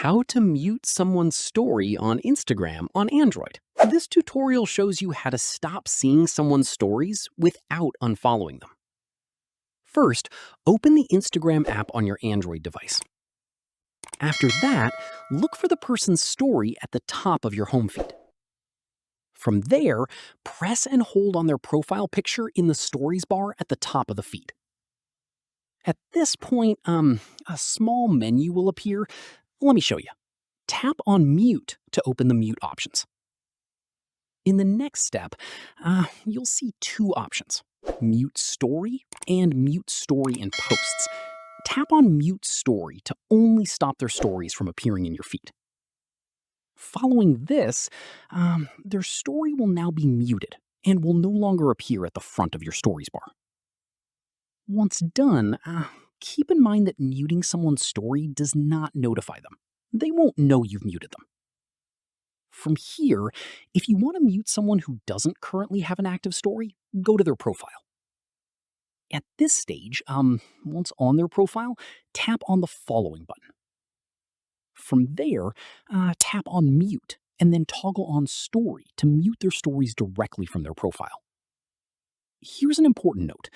How to mute someone's story on Instagram on Android. This tutorial shows you how to stop seeing someone's stories without unfollowing them. First, open the Instagram app on your Android device. After that, look for the person's story at the top of your home feed. From there, press and hold on their profile picture in the stories bar at the top of the feed. At this point, a small menu will appear. Let me show you. Tap on Mute to open the mute options. In the next step, you'll see two options, Mute Story and Mute Story in Posts. Tap on Mute Story to only stop their stories from appearing in your feed. Following this, their story will now be muted and will no longer appear at the front of your stories bar. Once done, keep in mind that muting someone's story does not notify them. They won't know you've muted them. From here, if you want to mute someone who doesn't currently have an active story, go to their profile. At this stage, once on their profile, tap on the following button. From there, tap on mute and then toggle on story to mute their stories directly from their profile. Here's an important note.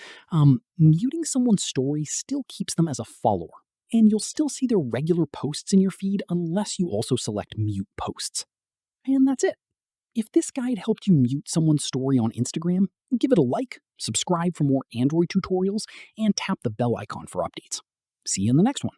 Muting someone's story still keeps them as a follower, and you'll still see their regular posts in your feed unless you also select mute posts. And that's it. If this guide helped you mute someone's story on Instagram, give it a like, subscribe for more Android tutorials, and tap the bell icon for updates. See you in the next one.